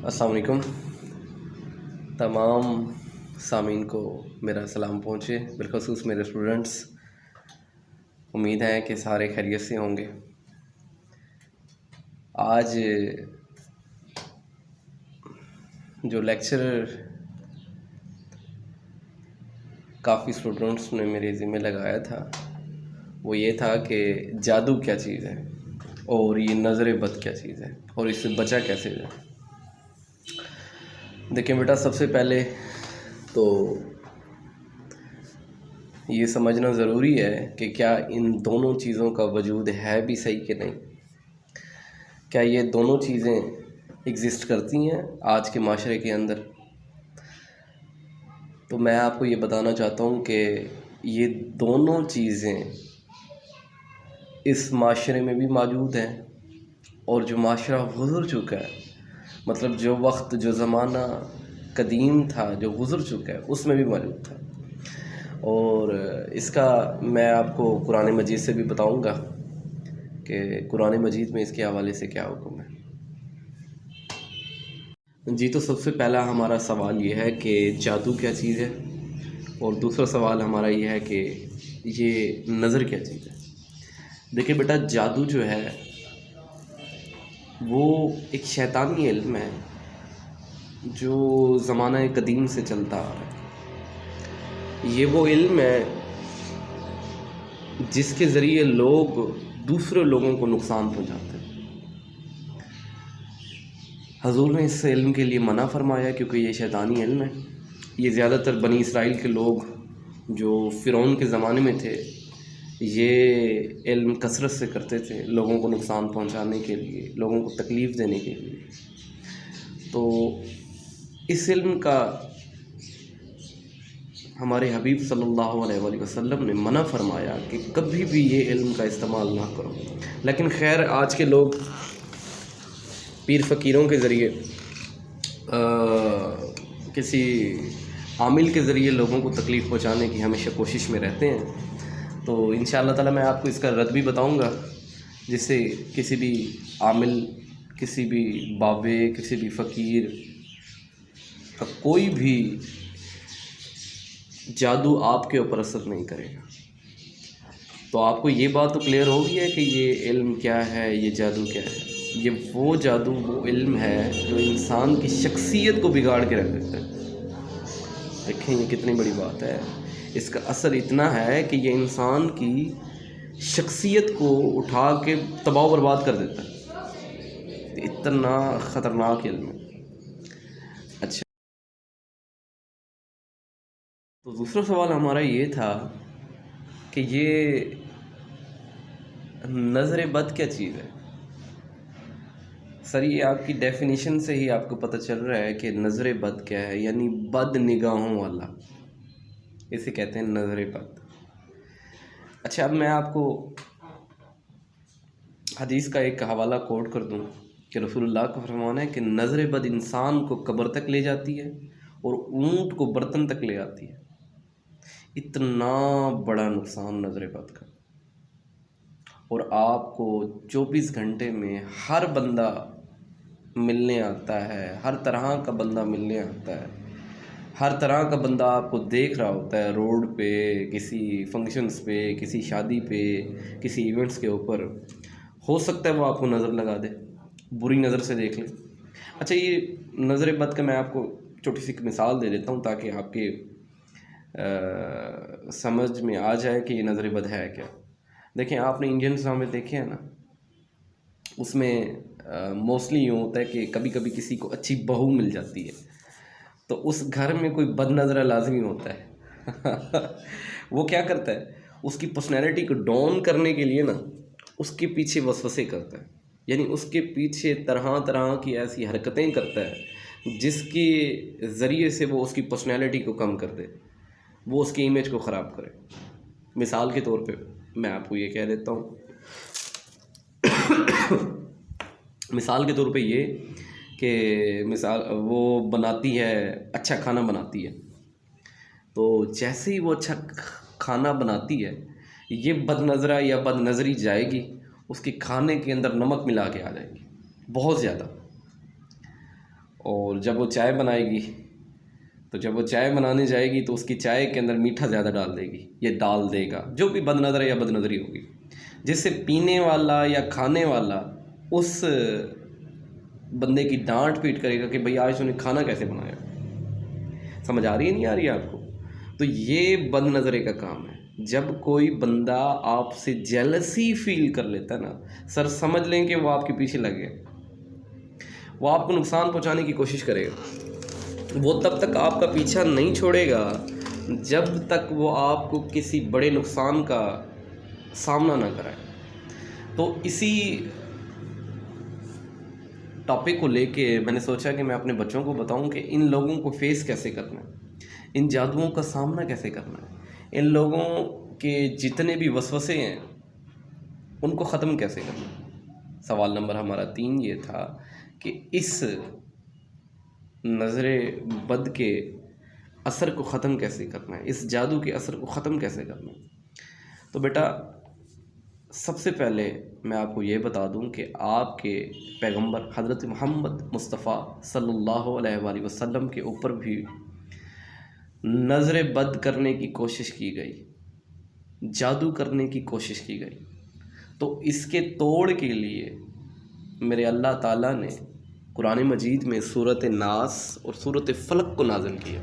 السلام علیکم تمام سامعین کو میرا سلام پہنچے، بالخصوص میرے اسٹوڈنٹس۔ امید ہے کہ سارے خیریت سے ہوں گے۔ آج جو لیکچر کافی اسٹوڈنٹس نے میرے ذمہ لگایا تھا وہ یہ تھا کہ جادو کیا چیز ہے اور یہ نظر بد کیا چیز ہے اور اس سے بچا کیسے جائے۔ دیکھیں بیٹا، سب سے پہلے تو یہ سمجھنا ضروری ہے کہ کیا ان دونوں چیزوں کا وجود ہے بھی صحیح کہ نہیں، کیا یہ دونوں چیزیں ایگزسٹ کرتی ہیں آج کے معاشرے کے اندر۔ تو میں آپ کو یہ بتانا چاہتا ہوں کہ یہ دونوں چیزیں اس معاشرے میں بھی موجود ہیں، اور جو معاشرہ گزر چکا ہے، مطلب جو وقت، جو زمانہ قدیم تھا، جو گزر چکا ہے، اس میں بھی موجود تھا۔ اور اس کا میں آپ کو قرآن مجید سے بھی بتاؤں گا کہ قرآن مجید میں اس کے حوالے سے کیا حکم ہے۔ جی، تو سب سے پہلا ہمارا سوال یہ ہے کہ جادو کیا چیز ہے، اور دوسرا سوال ہمارا یہ ہے کہ یہ نظر کیا چیز ہے۔ دیکھیں بیٹا، جادو جو ہے وہ ایک شیطانی علم ہے جو زمانہ قدیم سے چلتا آ رہا ہے۔ یہ وہ علم ہے جس کے ذریعے لوگ دوسرے لوگوں کو نقصان پہنچاتے ہیں۔ حضور نے اس علم کے لیے منع فرمایا کیونکہ یہ شیطانی علم ہے۔ یہ زیادہ تر بنی اسرائیل کے لوگ جو فرعون کے زمانے میں تھے، یہ علم کثرت سے کرتے تھے لوگوں کو نقصان پہنچانے کے لیے، لوگوں کو تکلیف دینے کے لیے۔ تو اس علم کا ہمارے حبیب صلی اللہ علیہ وآلہ وسلم نے منع فرمایا کہ کبھی بھی یہ علم کا استعمال نہ کرو۔ لیکن خیر، آج کے لوگ پیر فقیروں کے ذریعے، کسی عامل کے ذریعے لوگوں کو تکلیف پہنچانے کی ہمیشہ کوشش میں رہتے ہیں۔ تو انشاءاللہ تعالی میں آپ کو اس کا رد بھی بتاؤں گا، جس سے کسی بھی عامل، کسی بھی بابے، کسی بھی فقیر کا کوئی بھی جادو آپ کے اوپر اثر نہیں کرے گا۔ تو آپ کو یہ بات تو کلیئر ہو گئی ہے کہ یہ علم کیا ہے، یہ جادو کیا ہے۔ یہ وہ جادو، وہ علم ہے جو انسان کی شخصیت کو بگاڑ کے رکھ دیتا ہے۔ دیکھیں یہ کتنی بڑی بات ہے۔ اس کا اثر اتنا ہے کہ یہ انسان کی شخصیت کو اٹھا کے تباہ و برباد کر دیتا ہے۔ اتنا خطرناک علم ہے۔ اچھا، تو دوسرا سوال ہمارا یہ تھا کہ یہ نظر بد کیا چیز ہے۔ سر، یہ آپ کی ڈیفینیشن سے ہی آپ کو پتہ چل رہا ہے کہ نظر بد کیا ہے، یعنی بد نگاہوں والا، اسے کہتے ہیں نظر بد۔ اچھا، اب میں آپ کو حدیث کا ایک حوالہ کوٹ کر دوں کہ رسول اللہ کا فرمان ہے کہ نظر بد انسان کو قبر تک لے جاتی ہے اور اونٹ کو برتن تک لے آتی ہے۔ اتنا بڑا نقصان نظر بد کا، اور آپ کو 24 گھنٹے میں ہر بندہ ملنے آتا ہے، ہر طرح کا بندہ ملنے آتا ہے، ہر طرح کا بندہ آپ کو دیکھ رہا ہوتا ہے روڈ پہ، کسی فنکشنز پہ، کسی شادی پہ، کسی ایونٹس کے اوپر۔ ہو سکتا ہے وہ آپ کو نظر لگا دے، بری نظر سے دیکھ لے۔ اچھا، یہ نظر بد کا میں آپ کو چھوٹی سی مثال دے دیتا ہوں تاکہ آپ کے سمجھ میں آ جائے کہ یہ نظر بد ہے کیا۔ دیکھیں، آپ نے انڈین ڈرامے دیکھے ہیں نا، اس میں موسٹلی یوں ہوتا ہے کہ کبھی کبھی کسی کو اچھی بہو مل جاتی ہے تو اس گھر میں کوئی بد نظرہ لازمی ہوتا ہے۔ وہ کیا کرتا ہے، اس کی پرسنالٹی کو ڈاؤن کرنے کے لیے نا اس کے پیچھے وسوسے کرتا ہے، یعنی اس کے پیچھے طرح طرح کی ایسی حرکتیں کرتا ہے جس کے ذریعے سے وہ اس کی پرسنالٹی کو کم کر دے، وہ اس کی امیج کو خراب کرے۔ مثال کے طور پہ میں آپ کو یہ کہہ دیتا ہوں، مثال کے طور پہ یہ کہ وہ بناتی ہے، اچھا کھانا بناتی ہے، تو جیسے ہی وہ اچھا کھانا بناتی ہے، یہ بد نظرہ یا بد نظری جائے گی، اس کے کھانے کے اندر نمک ملا کے آ جائے گی، بہت زیادہ۔ اور جب وہ چائے بنائے گی تو جب وہ چائے بنانے جائے گی تو اس کی چائے کے اندر میٹھا زیادہ ڈال دے گی، یہ ڈال دے گا، جو بھی بد نظر یا بد نظری ہوگی، جس سے پینے والا یا کھانے والا اس بندے کی ڈانٹ پیٹ کرے گا کہ بھئی آج انہیں کھانا کیسے بنایا۔ سمجھ آ رہی ہے نہیں آ رہی ہے آپ کو؟ تو یہ بد نظرے کا کام ہے۔ جب کوئی بندہ آپ سے جیلسی فیل کر لیتا ہے نا، سر سمجھ لیں کہ وہ آپ کے پیچھے لگ گئے، وہ آپ کو نقصان پہنچانے کی کوشش کرے گا۔ وہ تب تک آپ کا پیچھا نہیں چھوڑے گا جب تک وہ آپ کو کسی بڑے نقصان کا سامنا نہ کرائے۔ تو اسی ٹاپک کو لے کے میں نے سوچا کہ میں اپنے بچوں کو بتاؤں کہ ان لوگوں کو فیس کیسے کرنا ہے، ان جادوؤں کا سامنا کیسے کرنا ہے، ان لوگوں کے جتنے بھی وسوسے ہیں ان کو ختم کیسے کرنا ہے۔ سوال نمبر ہمارا 3 یہ تھا کہ اس نظر بد کے اثر کو ختم کیسے کرنا ہے، اس جادو کے اثر کو ختم کیسے کرنا ہے۔ تو بیٹا سب سے پہلے میں آپ کو یہ بتا دوں کہ آپ کے پیغمبر حضرت محمد مصطفیٰ صلی اللہ علیہ وآلہ وسلم کے اوپر بھی نظر بد کرنے کی کوشش کی گئی، جادو کرنے کی کوشش کی گئی۔ تو اس کے توڑ کے لیے میرے اللہ تعالیٰ نے قرآن مجید میں سورۃ ناس اور سورۃ فلق کو نازل کیا۔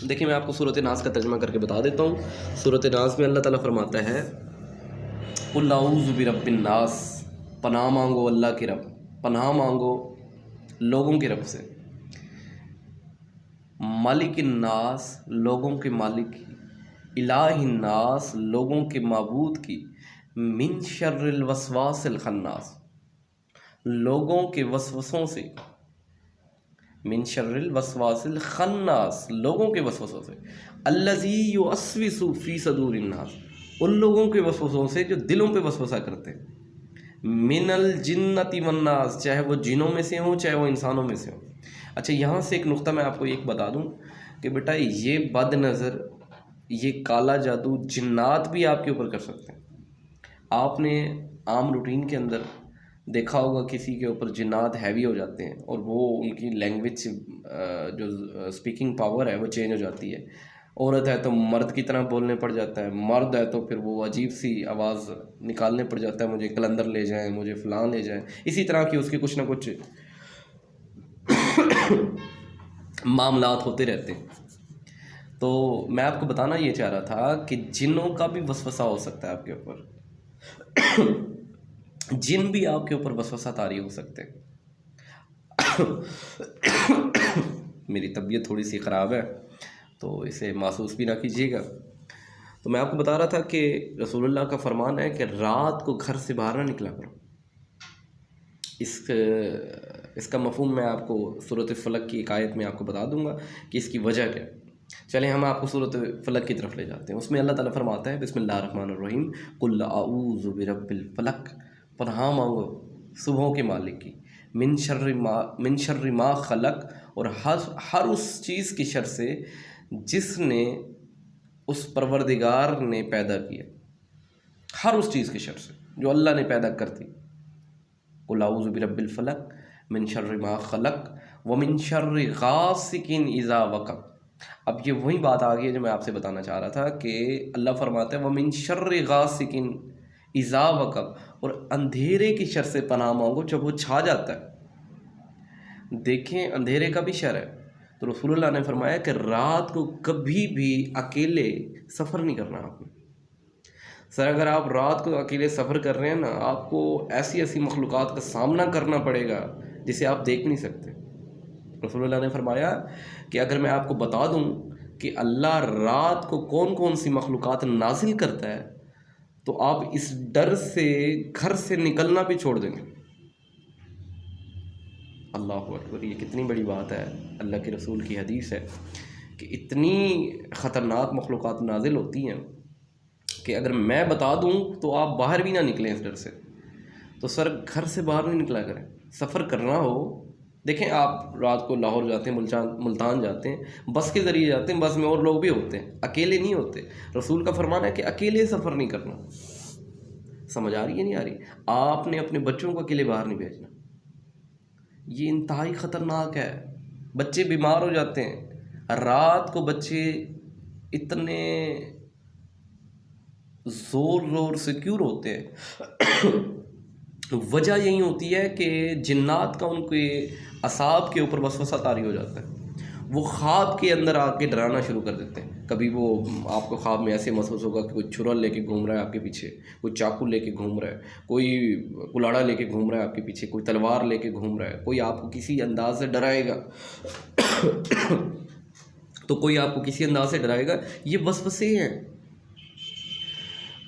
دیکھیں میں آپ کو سورۃ ناس کا ترجمہ کر کے بتا دیتا ہوں۔ سورۃ ناس میں اللہ تعالیٰ فرماتا ہے قُلْ أَعُوذُ بِرَبِّ النَّاسِ، پناہ مانگو اللہ کی رب، پناہ مانگو لوگوں کے رب سے، مالک الناس لوگوں کے مالک کی، الہ الناس لوگوں کے معبود کی، من شر الوسواس الخناس لوگوں کے وسوسوں سے، من شر الوسواس الخناس لوگوں کے وسوسوں سے، الذی یوسوس فی صدور الناس ان لوگوں کے وسوسوں سے جو دلوں پہ وسوسہ کرتے ہیں، من الجنۃ والناس چاہے وہ جنوں میں سے ہوں چاہے وہ انسانوں میں سے ہوں۔ اچھا یہاں سے ایک نقطہ میں آپ کو ایک بتا دوں کہ بیٹا یہ بد نظر، یہ کالا جادو جنات بھی آپ کے اوپر کر سکتے ہیں۔ آپ نے عام روٹین کے اندر دیکھا ہوگا کسی کے اوپر جنات ہیوی ہو جاتے ہیں اور وہ ان کی لینگویج جو اسپیکنگ پاور ہے وہ چینج ہو جاتی ہے۔ عورت ہے تو مرد کی طرح بولنے پڑ جاتا ہے، مرد ہے تو پھر وہ عجیب سی آواز نکالنے پڑ جاتا ہے، مجھے کلندر لے جائیں، مجھے فلاں لے جائیں، اسی طرح کی اس کے کچھ نہ کچھ معاملات ہوتے رہتے ہیں۔ تو میں آپ کو بتانا یہ چاہ رہا تھا کہ جنوں کا بھی وسوسہ ہو سکتا ہے آپ کے اوپر، جن بھی آپ کے اوپر وسوسہ طاری ہو سکتے ہیں۔ میری طبیعت تھوڑی سی خراب ہے تو اسے محسوس بھی نہ کیجیے گا۔ تو میں آپ کو بتا رہا تھا کہ رسول اللہ کا فرمان ہے کہ رات کو گھر سے باہر نہ نکلا کرو۔ اس کا مفہوم میں آپ کو سورۃ فلق کی ایک آیت میں آپ کو بتا دوں گا کہ اس کی وجہ کیا ہے۔ چلیں ہم آپ کو سورۃ فلق کی طرف لے جاتے ہیں۔ اس میں اللہ تعالیٰ فرماتا ہے بسم اللہ الرحمن الرحیم قُلْ أَعُوذُ بِرَبِّ الْفَلَقِ پناہ مانگو صبحوں کے مالک کی، من شر ما خلق اور ہر اس چیز کی شر سے جس نے اس پروردگار نے پیدا کیا، ہر اس چیز کی شر سے جو اللہ نے پیدا کر دی۔ قُلْ أَعُوذُ بِرَبِّ الْفَلَقِ من شر ما خلق ومن شر غاسق اذا وقب۔ اب یہ وہی بات آ گئی ہے جو میں آپ سے بتانا چاہ رہا تھا کہ اللہ فرماتا ہے ومن شر غاسق اذا وقب، اور اندھیرے کی شر سے پناہ مانگو جب وہ چھا جاتا ہے۔ دیکھیں اندھیرے کا بھی شر ہے، تو رسول اللہ نے فرمایا کہ رات کو کبھی بھی اکیلے سفر نہیں کرنا آپ نے۔ سر اگر آپ رات کو اکیلے سفر کر رہے ہیں نا، آپ کو ایسی ایسی مخلوقات کا سامنا کرنا پڑے گا جسے آپ دیکھ نہیں سکتے۔ رسول اللہ نے فرمایا کہ اگر میں آپ کو بتا دوں کہ اللہ رات کو کون کون سی مخلوقات نازل کرتا ہے تو آپ اس ڈر سے گھر سے نکلنا بھی چھوڑ دیں گے۔ اللہ اکبر، یہ کتنی بڑی بات ہے، اللہ کے رسول کی حدیث ہے کہ اتنی خطرناک مخلوقات نازل ہوتی ہیں کہ اگر میں بتا دوں تو آپ باہر بھی نہ نکلیں اس ڈر سے۔ تو سر گھر سے باہر نہیں نکلا کریں، سفر کرنا ہو، دیکھیں آپ رات کو لاہور جاتے ہیں، ملتان جاتے ہیں، بس کے ذریعے جاتے ہیں، بس میں اور لوگ بھی ہوتے ہیں، اکیلے نہیں ہوتے۔ رسول کا فرمان ہے کہ اکیلے سفر نہیں کرنا۔ سمجھ آ رہی ہے نہیں آ رہی؟ آپ نے اپنے بچوں کو اکیلے باہر نہیں بھیجنا، یہ انتہائی خطرناک ہے. بچے بیمار ہو جاتے ہیں. رات کو بچے اتنے زور سے کیوں روتے ہیں؟ وجہ یہی ہوتی ہے کہ جنات کا ان کے اعصاب کے اوپر وسوسہ طاری ہو جاتا ہے. وہ خواب کے اندر آ کے ڈرانا شروع کر دیتے ہیں. کبھی وہ آپ کو خواب میں ایسے محسوس ہوگا کہ کوئی چھرا لے کے گھوم رہا ہے آپ کے پیچھے, کوئی چاقو لے کے گھوم رہا ہے, کوئی کلاڑا لے کے گھوم رہا ہے آپ کے پیچھے, کوئی تلوار لے کے گھوم رہا ہے, کوئی آپ کو کسی انداز سے ڈرائے گا تو کوئی آپ کو کسی انداز سے ڈرائے گا. یہ وسوسے ہیں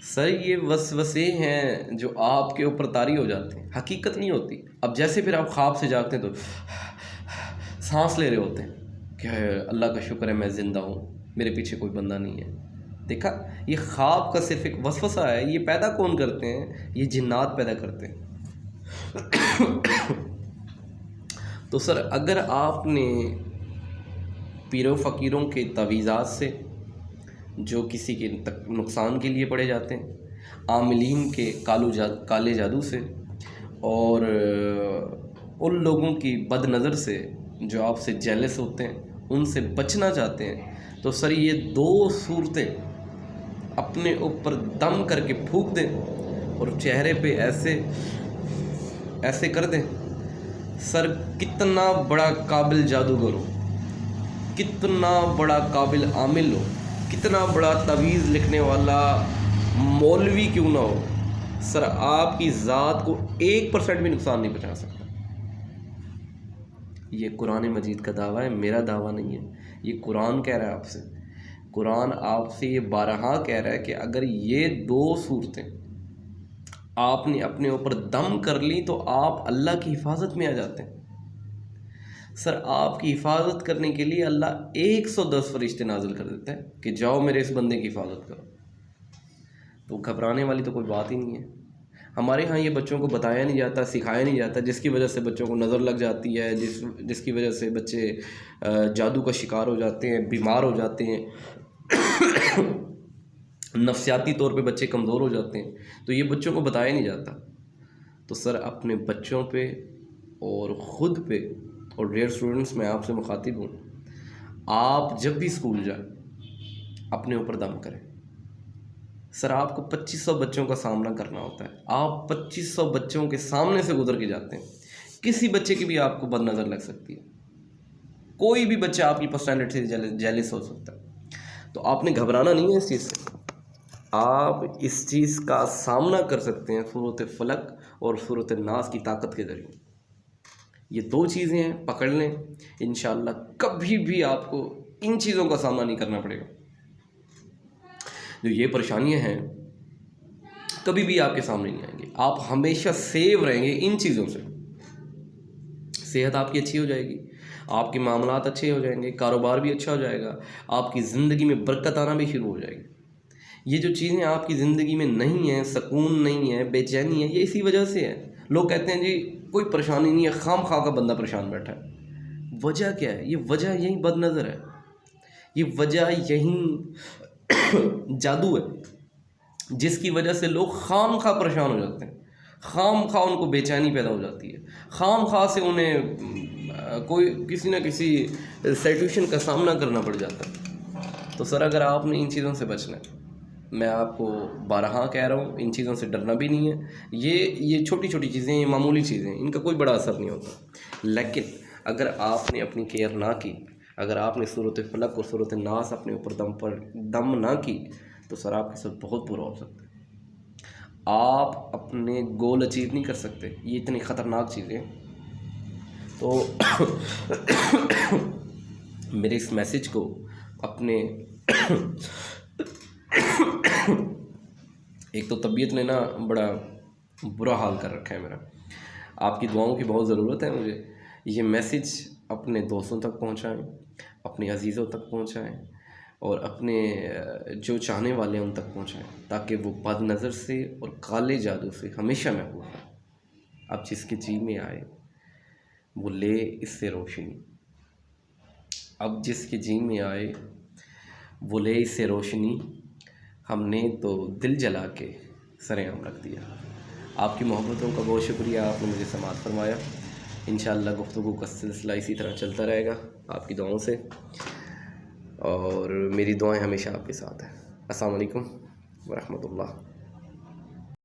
سر, یہ وسوسے ہیں جو آپ کے اوپر طاری ہو جاتے ہیں, حقیقت نہیں ہوتی. اب جیسے پھر آپ خواب سے جاگتے ہیں تو سانس لے رہے ہوتے ہیں کہ اللہ کا شکر ہے میں زندہ ہوں, میرے پیچھے کوئی بندہ نہیں ہے. دیکھا, یہ خواب کا صرف ایک وسوسہ ہے. یہ پیدا کون کرتے ہیں؟ یہ جنات پیدا کرتے ہیں. تو سر اگر آپ نے پیروں فقیروں کے تعویذات سے جو کسی کے نقصان کے لیے پڑے جاتے ہیں, عاملین کے کالے جادو سے, اور ان لوگوں کی بد نظر سے جو آپ سے جیلس ہوتے ہیں, ان سے بچنا چاہتے ہیں, تو سر یہ 2 صورتیں اپنے اوپر دم کر کے پھونک دیں اور چہرے پہ ایسے کر دیں. سر کتنا بڑا قابل جادوگر ہو, کتنا بڑا قابل عامل ہو, کتنا بڑا تعویذ لکھنے والا مولوی کیوں نہ ہو, سر آپ کی ذات کو 1% بھی نقصان نہیں پہنچا سکتا. یہ قرآن مجید کا دعویٰ ہے, میرا دعویٰ نہیں ہے. یہ قرآن کہہ رہا ہے آپ سے. قرآن آپ سے یہ بارہا کہہ رہا ہے کہ اگر یہ 2 صورتیں آپ نے اپنے اوپر دم کر لی تو آپ اللہ کی حفاظت میں آ جاتے ہیں. سر آپ کی حفاظت کرنے کے لیے اللہ 110 فرشتے نازل کر دیتے ہیں کہ جاؤ میرے اس بندے کی حفاظت کرو. تو گھبرانے والی تو کوئی بات ہی نہیں ہے. ہمارے ہاں یہ بچوں کو بتایا نہیں جاتا, سکھایا نہیں جاتا, جس کی وجہ سے بچوں کو نظر لگ جاتی ہے, جس کی وجہ سے بچے جادو کا شکار ہو جاتے ہیں, بیمار ہو جاتے ہیں, نفسیاتی طور پہ بچے کمزور ہو جاتے ہیں. تو یہ بچوں کو بتایا نہیں جاتا. تو سر اپنے بچوں پہ اور خود پہ, اور ڈیئر اسٹوڈنٹس میں آپ سے مخاطب ہوں, آپ جب بھی اسکول جائیں اپنے اوپر دم کریں. سر آپ کو 2500 بچوں کا سامنا کرنا ہوتا ہے, آپ 2500 بچوں کے سامنے سے گزر کے جاتے ہیں. کسی بچے کی بھی آپ کو بد نظر لگ سکتی ہے, کوئی بھی بچہ آپ کی پرسنالٹی سے جیلس ہو سکتا ہے. تو آپ نے گھبرانا نہیں ہے اس چیز سے. آپ اس چیز کا سامنا کر سکتے ہیں سورۃ فلق اور سورۃ الناس کی طاقت کے ذریعے. یہ 2 چیزیں ہیں, پکڑ لیں, انشاءاللہ کبھی بھی آپ کو ان چیزوں کا سامنا نہیں کرنا پڑے گا. جو یہ پریشانیاں ہیں کبھی بھی آپ کے سامنے نہیں آئیں گی. آپ ہمیشہ سیو رہیں گے ان چیزوں سے. صحت آپ کی اچھی ہو جائے گی, آپ کے معاملات اچھے ہو جائیں گے, کاروبار بھی اچھا ہو جائے گا, آپ کی زندگی میں برکت آنا بھی شروع ہو جائے گی. یہ جو چیزیں آپ کی زندگی میں نہیں ہیں, سکون نہیں ہے, بے چینی ہے, یہ اسی وجہ سے ہے. لوگ کہتے ہیں جی کوئی پریشانی نہیں ہے, خام خواہ کا بندہ پریشان بیٹھا ہے. وجہ کیا ہے؟ یہ وجہ یہی بد نظر ہے, یہ وجہ یہی جادو ہے, جس کی وجہ سے لوگ خام خواہ پریشان ہو جاتے ہیں, خام خواہ ان کو بے چینی پیدا ہو جاتی ہے, خام خواہ سے انہیں کوئی کسی نہ کسی سچویشن کا سامنا کرنا پڑ جاتا ہے. تو سر اگر آپ نے ان چیزوں سے بچنا ہے, میں آپ کو بارہا کہہ رہا ہوں, ان چیزوں سے ڈرنا بھی نہیں ہے. یہ چھوٹی چھوٹی چیزیں, یہ معمولی چیزیں, ان کا کوئی بڑا اثر نہیں ہوتا. لیکن اگر آپ نے اپنی کیئر نہ کی, اگر آپ نے سورۃ فلق اور سورۃ الناس اپنے اوپر دم نہ کی, تو سر آپ کے ساتھ بہت برا ہو سکتا ہے. آپ اپنے گول اچیو نہیں کر سکتے. یہ اتنی خطرناک چیزیں ہیں. تو میرے اس میسج کو اپنے ایک تو طبیعت نے نا بڑا برا حال کر رکھا ہے میرا, آپ کی دعاؤں کی بہت ضرورت ہے مجھے. یہ میسج اپنے دوستوں تک پہنچائیں, اپنے عزیزوں تک پہنچائیں, اور اپنے جو چاہنے والے ہیں ان تک پہنچائیں, تاکہ وہ بد نظر سے اور کالے جادو سے ہمیشہ محفوظ رہیں. اب جس کے جی میں آئے وہ لے اس سے روشنی, اب جس کے جی میں آئے وہ لے اس سے روشنی. ہم نے تو دل جلا کے سر عام رکھ دیا. آپ کی محبتوں کا بہت شکریہ, آپ نے مجھے سماعت فرمایا. انشاءاللہ گفتگو کا سلسلہ اسی طرح چلتا رہے گا آپ کی دعاؤں سے، اور میری دعائیں ہمیشہ آپ کے ساتھ ہیں۔ السلام علیکم ورحمۃ اللہ۔